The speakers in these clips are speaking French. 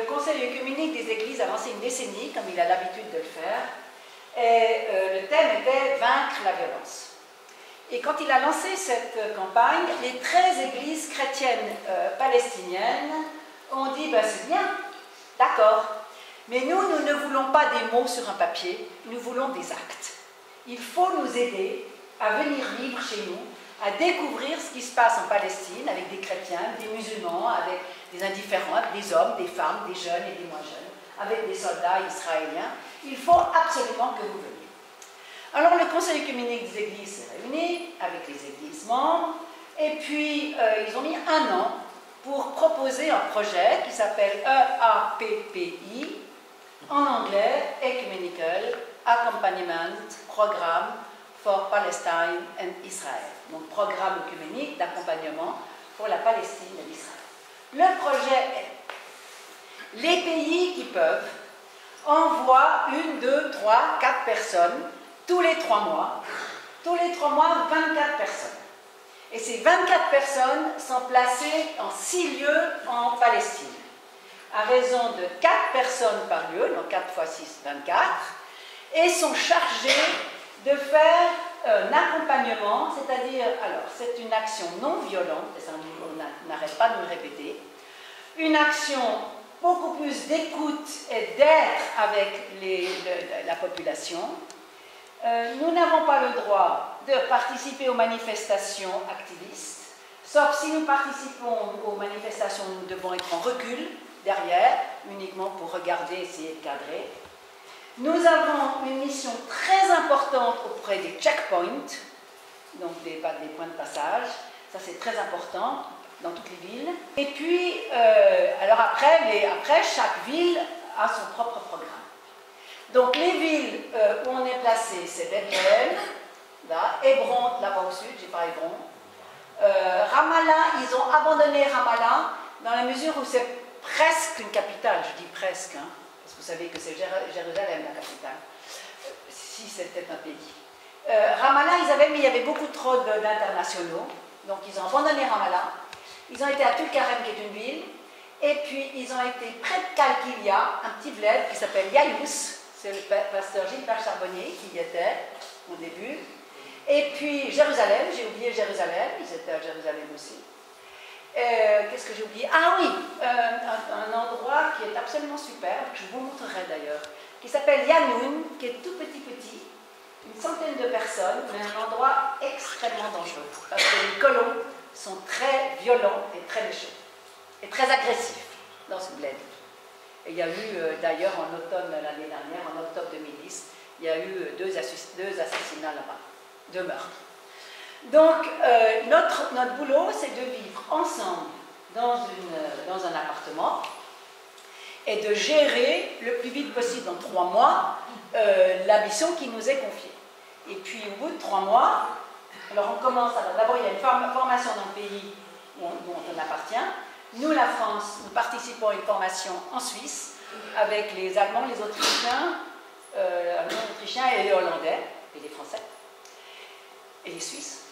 Conseil œcuménique des Églises a lancé une décennie, comme il a l'habitude de le faire, et le thème était « Vaincre la violence ». Et quand il a lancé cette campagne, les 13 églises chrétiennes palestiniennes ont dit ben, « c'est bien, d'accord, mais nous ne voulons pas des mots sur un papier, nous voulons des actes. Il faut nous aider à venir vivre chez nous, à découvrir ce qui se passe en Palestine avec des chrétiens, des musulmans, avec des indifférents, des hommes, des femmes, des jeunes et des moins jeunes, avec des soldats israéliens. Il faut absolument que vous veniez. » Alors le Conseil œcuménique des Églises s'est réuni avec les églises membres, et puis ils ont mis 1 an pour proposer un projet qui s'appelle EAPPI, en anglais, Ecumenical Accompaniment Programme for Palestine and Israel. Donc programme œcuménique d'accompagnement pour la Palestine et l'Israël. Le projet est, les pays qui peuvent envoient 1, 2, 3, 4 personnes tous les 3 mois. Tous les 3 mois, 24 personnes. Et ces 24 personnes sont placées en 6 lieux en Palestine, à raison de 4 personnes par lieu, donc 4 x 6, 24, et sont chargées de faire un accompagnement, c'est-à-dire, alors, c'est une action non violente, et ça on n'arrête pas de le répéter, une action beaucoup plus d'écoute et d'être avec la population. Nous n'avons pas le droit de participer aux manifestations activistes, sauf si nous participons aux manifestations, nous devons être en recul, derrière, uniquement pour regarder, essayer de cadrer. Nous avons une mission très importante auprès des checkpoints, donc des points de passage, ça c'est très important dans toutes les villes. Et puis, alors après, chaque ville a son propre programme. Donc les villes où on est placé, c'est Bethléem, là, Hébron, là-bas au sud, j'ai pas Hébron. Ramallah, ils ont abandonné Ramallah dans la mesure où c'est presque une capitale, je dis presque, hein, parce que vous savez que c'est Jérusalem la capitale, si c'était un pays. Ramallah, mais il y avait beaucoup trop d'internationaux, donc ils ont abandonné Ramallah. Ils ont été à Tulkarem, qui est une ville, et puis ils ont été près de Kalkilia, un petit bled qui s'appelle Yaïous. C'est le pasteur Gilbert Charbonnier qui y était au début. Et puis Jérusalem, j'ai oublié Jérusalem, ils étaient à Jérusalem aussi. Qu'est-ce que j'ai oublié? Ah oui, un endroit qui est absolument super, que je vous montrerai d'ailleurs, qui s'appelle Yanoun, qui est tout petit, une centaine de personnes, mais un endroit extrêmement dangereux, parce que les colons sont très violents et très méchants, et très agressifs dans ce bled. Et il y a eu d'ailleurs en automne l'année dernière, en octobre 2010, il y a eu 2 assassinats là-bas, 2 meurtres. Donc notre boulot, c'est de vivre ensemble dans un appartement et de gérer le plus vite possible, dans 3 mois, la mission qui nous est confiée. Et puis au bout de 3 mois, alors on commence, d'abord il y a une formation dans le pays dont on appartient. Nous, la France, nous participons à une formation en Suisse avec les Allemands, les Autrichiens, et les Hollandais, et les Français, et les Suisses.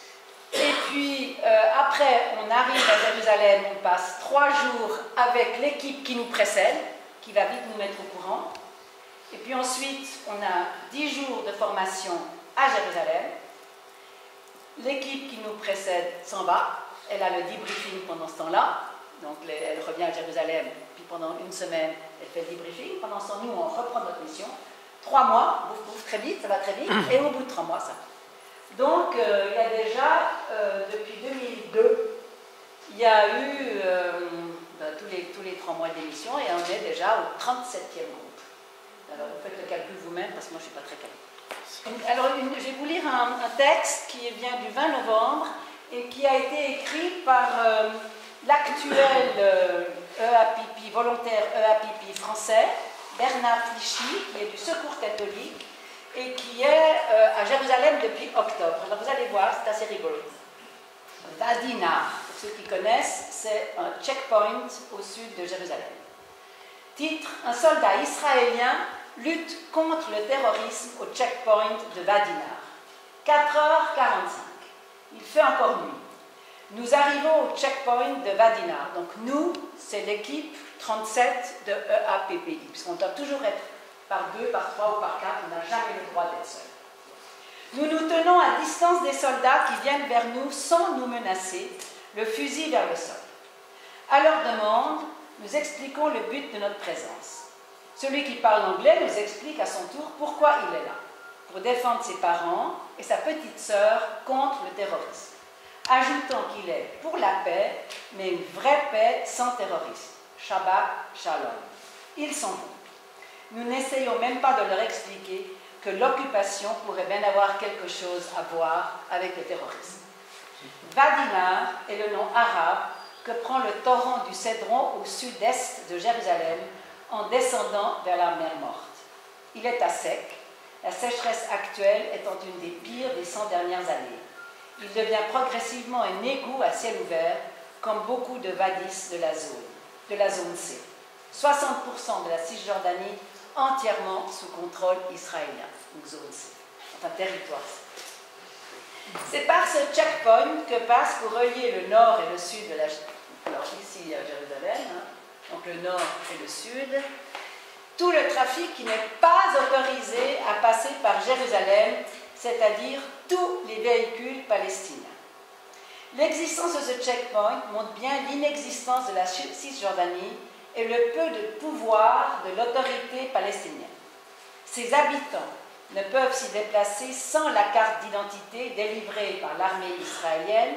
Et puis, après, on arrive à Jérusalem, on passe 3 jours avec l'équipe qui nous précède, qui va vite nous mettre au courant. Et puis ensuite, on a 10 jours de formation à Jérusalem. L'équipe qui nous précède s'en va, elle a le debriefing pendant ce temps-là. Donc elle revient à Jérusalem, puis pendant 1 semaine, elle fait le debriefing. Pendant ce temps, nous, on reprend notre mission. 3 mois, très vite, ça va très vite, et au bout de 3 mois, ça. Donc il y a déjà, depuis 2002, il y a eu tous les 3 mois d'émission, et on est déjà au 37e groupe. Alors vous faites le calcul vous-même, parce que moi je ne suis pas très calme. Alors je vais vous lire un texte qui vient du 20 novembre, et qui a été écrit par l'actuel EAPP, volontaire EAPP français, Bernard Clichy, qui est du Secours catholique et qui est à Jérusalem depuis octobre. Alors vous allez voir, c'est assez rigolo. Vadinar, pour ceux qui connaissent, c'est un checkpoint au sud de Jérusalem. Titre: un soldat israélien lutte contre le terrorisme au checkpoint de Vadinar. 4h45. Il fait encore nuit. Nous arrivons au checkpoint de Vadinar. Donc nous, c'est l'équipe 37 de EAPPI, puisqu'on doit toujours être par 2, par 3 ou par 4, on n'a jamais le droit d'être seul. Nous nous tenons à distance des soldats qui viennent vers nous sans nous menacer, le fusil vers le sol. À leur demande, nous expliquons le but de notre présence. Celui qui parle anglais nous explique à son tour pourquoi il est là, pour défendre ses parents et sa petite sœur contre le terrorisme, ajoutant qu'il est pour la paix, mais une vraie paix sans terrorisme. Shabbat Shalom. Ils s'en vont. Nous n'essayons même pas de leur expliquer que l'occupation pourrait bien avoir quelque chose à voir avec le terrorisme. Vadinar est le nom arabe que prend le torrent du Cédron au sud-est de Jérusalem en descendant vers la mer Morte. Il est à sec, la sécheresse actuelle étant une des pires des 100 dernières années. Il devient progressivement un égout à ciel ouvert, comme beaucoup de wadis de la zone C. 60% de la Cisjordanie entièrement sous contrôle israélien, donc zone C, enfin territoire C. C'est par ce checkpoint que passe pour relier le nord et le sud de la... Alors ici à Jérusalem, donc le nord et le sud, tout le trafic qui n'est pas autorisé à passer par Jérusalem, c'est-à-dire tous les véhicules palestiniens. L'existence de ce checkpoint montre bien l'inexistence de la Cisjordanie et le peu de pouvoir de l'autorité palestinienne. Ses habitants ne peuvent s'y déplacer sans la carte d'identité délivrée par l'armée israélienne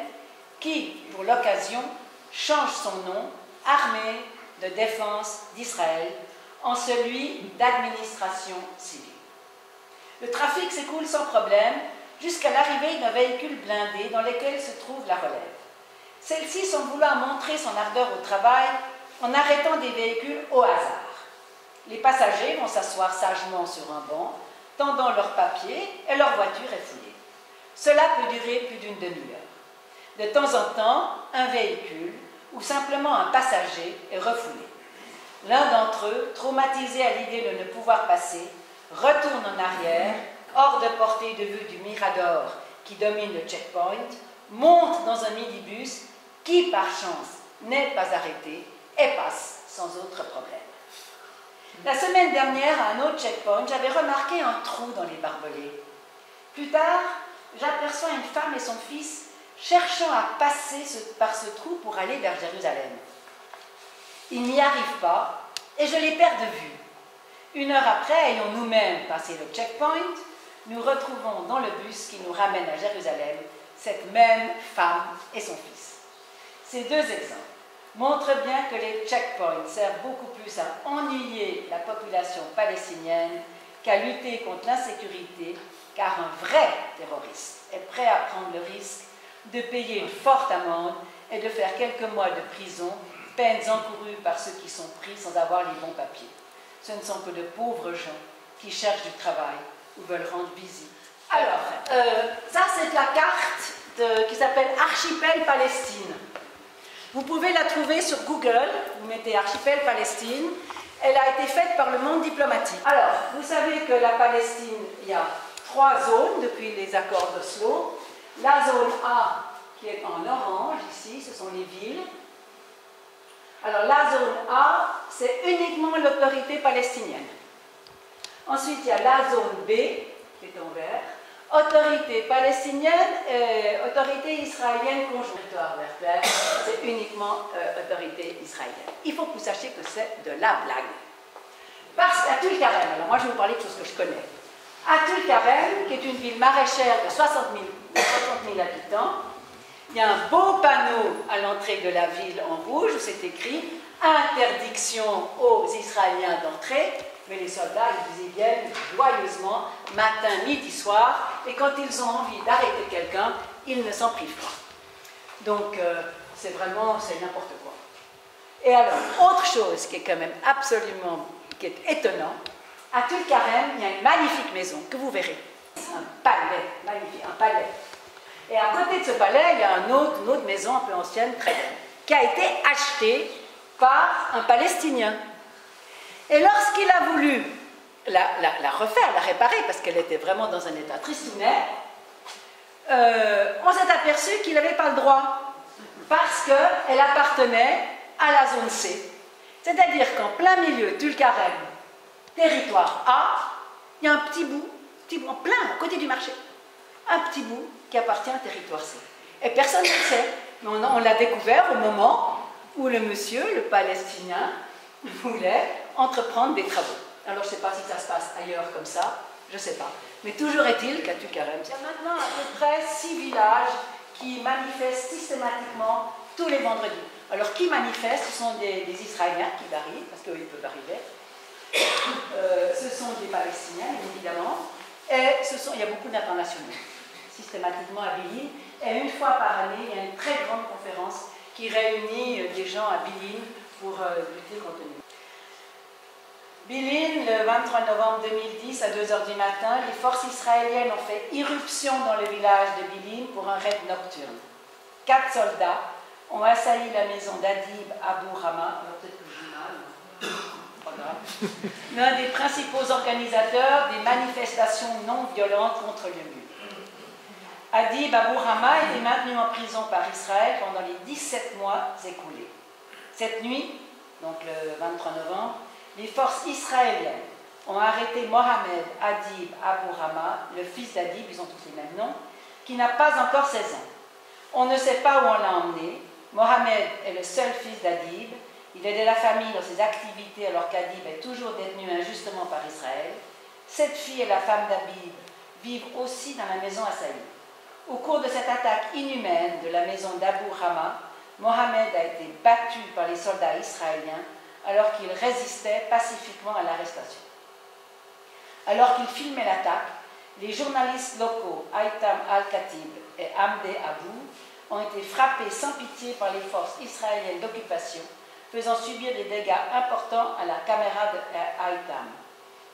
qui, pour l'occasion, change son nom, Armée de défense d'Israël, en celui d'administration civile. Le trafic s'écoule sans problème jusqu'à l'arrivée d'un véhicule blindé dans lequel se trouve la relève. Celle-ci semble vouloir montrer son ardeur au travail en arrêtant des véhicules au hasard. Les passagers vont s'asseoir sagement sur un banc, tendant leurs papiers et leur voiture est fouillée. Cela peut durer plus d'une demi-heure. De temps en temps, un véhicule ou simplement un passager est refoulé. L'un d'entre eux, traumatisé à l'idée de ne pouvoir passer, retourne en arrière, hors de portée de vue du mirador qui domine le checkpoint, monte dans un minibus qui, par chance, n'est pas arrêté et passe sans autre problème. La semaine dernière, à un autre checkpoint, j'avais remarqué un trou dans les barbelés. Plus tard, j'aperçois une femme et son fils cherchant à passer par ce trou pour aller vers Jérusalem. Ils n'y arrivent pas et je les perds de vue. Une heure après, ayant nous-mêmes passé le checkpoint, nous retrouvons dans le bus qui nous ramène à Jérusalem cette même femme et son fils. Ces deux exemples montrent bien que les checkpoints servent beaucoup plus à ennuyer la population palestinienne qu'à lutter contre l'insécurité, car un vrai terroriste est prêt à prendre le risque de payer une forte amende et de faire quelques mois de prison, peines encourues par ceux qui sont pris sans avoir les bons papiers. Ce ne sont que de pauvres gens qui cherchent du travail ou veulent rendre visite. Alors, ça c'est la carte qui s'appelle Archipel Palestine. Vous pouvez la trouver sur Google, vous mettez Archipel Palestine. Elle a été faite par le Monde diplomatique. Alors, vous savez que la Palestine, il y a 3 zones depuis les accords d'Oslo. La zone A, qui est en orange ici, ce sont les villes. Alors, la zone A, c'est uniquement l'autorité palestinienne. Ensuite, il y a la zone B, qui est en vert. Autorité palestinienne et autorité israélienne conjointe. C'est uniquement autorité israélienne. Il faut que vous sachiez que c'est de la blague. Parce qu'à Tulkarem, alors moi je vais vous parler de choses que je connais. À Tulkarem, qui est une ville maraîchère de 60 000 habitants, il y a un beau panneau à l'entrée de la ville en rouge où c'est écrit « Interdiction aux Israéliens d'entrer ». Mais les soldats, ils y viennent joyeusement, matin, midi, soir, et quand ils ont envie d'arrêter quelqu'un, ils ne s'en privent pas. Donc, c'est n'importe quoi. Et alors, autre chose qui est quand même absolument, qui est étonnant, à Tulkarem, il y a une magnifique maison, que vous verrez. Un palais, magnifique, un palais. Et à côté de ce palais, il y a une autre maison un peu ancienne, très belle, qui a été achetée par un Palestinien. Et lorsqu'il a voulu la refaire, la réparer, parce qu'elle était vraiment dans un état tristounet, on s'est aperçu qu'il n'avait pas le droit. parce qu'elle appartenait à la zone C. C'est-à-dire qu'en plein milieu, Tulkarem, territoire A, il y a un petit bout en plein, à côté du marché, un petit bout qui appartient au territoire C. Et personne ne le sait. Mais on l'a découvert au moment où le monsieur, le Palestinien, voulait entreprendre des travaux. Alors je ne sais pas si ça se passe ailleurs comme ça, je ne sais pas. Mais toujours est-il qu'à Tulkarem, il y a maintenant à peu près 6 villages qui manifestent systématiquement tous les vendredis. Alors qui manifestent? Ce sont des Israéliens qui varient, parce qu'ils peuvent arriver. Ce sont des Palestiniens, évidemment. Et il y a beaucoup d'internationaux, systématiquement à Bilin. Et une fois par année, il y a une très grande conférence qui réunit des gens à Bilin pour lutter contre nous. Bilin, le 23 novembre 2010, à 2 h du matin, les forces israéliennes ont fait irruption dans le village de Bilin pour un raid nocturne. 4 soldats ont assailli la maison d'Adib Abou Rama, alors peut-être que je dis mal, pas grave, l'un des principaux organisateurs des manifestations non violentes contre le mur. Adib Abou Rama était maintenu en prison par Israël pendant les 17 mois écoulés. Cette nuit, donc le 23 novembre, les forces israéliennes ont arrêté Mohamed Adib Abou Rama, le fils d'Adib, ils ont tous les mêmes noms, qui n'a pas encore 16 ans. On ne sait pas où on l'a emmené. Mohamed est le seul fils d'Adib. Il aidait la famille dans ses activités alors qu'Adib est toujours détenu injustement par Israël. Cette fille et la femme d'Adib vivent aussi dans la maison assaillie. Au cours de cette attaque inhumaine de la maison d'Abou Rama, Mohamed a été battu par les soldats israéliens alors qu'il résistait pacifiquement à l'arrestation. Alors qu'il filmait l'attaque, les journalistes locaux Aitam Al-Khatib et Hamdeh Abou ont été frappés sans pitié par les forces israéliennes d'occupation, faisant subir des dégâts importants à la caméra de Aitam,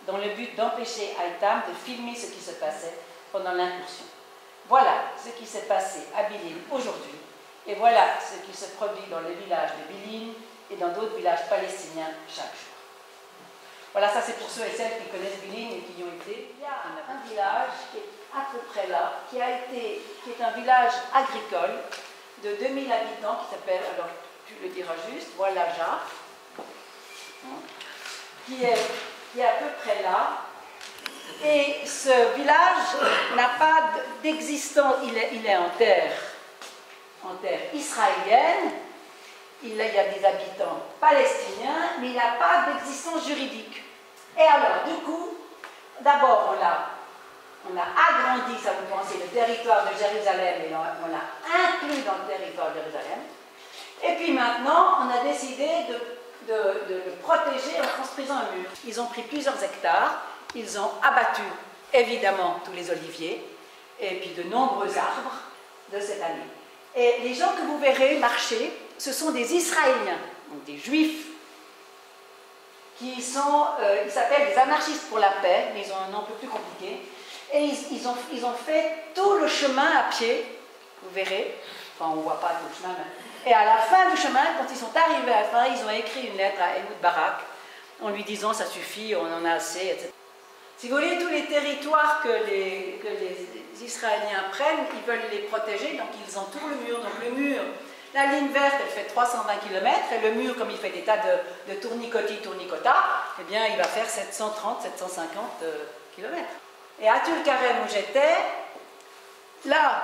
dans le but d'empêcher Aitam de filmer ce qui se passait pendant l'incursion. Voilà ce qui s'est passé à Bilin aujourd'hui, et voilà ce qui se produit dans le village de Bilin et dans d'autres villages palestiniens chaque jour. Voilà, ça c'est pour ceux et celles qui connaissent Bilin et qui y ont été. Il y a un village qui est à peu près là, qui est un village agricole de 2000 habitants qui s'appelle, alors tu le diras juste, voilà Jacques, qui est à peu près là. Et ce village n'a pas d'existence, il est en terre israélienne, il y a des habitants palestiniens, mais il n'a pas d'existence juridique. Et alors, du coup, d'abord on a agrandi, ça vous pensez, le territoire de Jérusalem, et on l'a inclus dans le territoire de Jérusalem. Et puis maintenant, on a décidé de le protéger en construisant un mur. Ils ont pris plusieurs hectares. Ils ont abattu, évidemment, tous les oliviers et puis de nombreux arbres de cette année. Et les gens que vous verrez marcher, ce sont des Israéliens, donc des Juifs, qui sont, ils s'appellent des anarchistes pour la paix, mais ils ont un nom un peu plus compliqué. Et ils ont fait tout le chemin à pied, vous verrez, enfin on ne voit pas tout le chemin, mais... Et à la fin du chemin, quand ils sont arrivés à la fin, ils ont écrit une lettre à Ehud Barak, en lui disant ça suffit, on en a assez, etc. Si vous voulez, tous les territoires que les Israéliens prennent, ils veulent les protéger, donc ils entourent le mur. Donc le mur, la ligne verte, elle fait 320 km, et le mur, comme il fait des tas de tournicota, eh bien, il va faire 730, 750 km. Et à Tulkarem, où j'étais, là,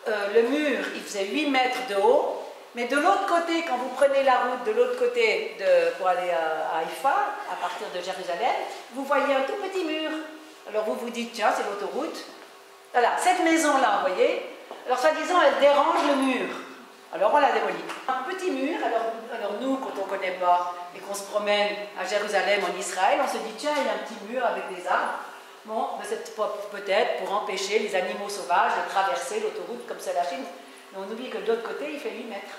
le mur, il faisait 8 mètres de haut, mais de l'autre côté, quand vous prenez la route de l'autre côté pour aller à Haïfa, à partir de Jérusalem, vous voyez un tout petit mur. Alors vous vous dites, tiens, c'est l'autoroute. Voilà, cette maison-là, vous voyez, alors soi-disant, elle dérange le mur. Alors on l'a démolie. Un petit mur, alors nous, quand on ne connaît pas et qu'on se promène à Jérusalem, en Israël, on se dit, tiens, il y a un petit mur avec des arbres. Bon, c'est peut-être pour empêcher les animaux sauvages de traverser l'autoroute comme c'est la Chine. Mais on oublie que de l'autre côté, il fait 8 mètres.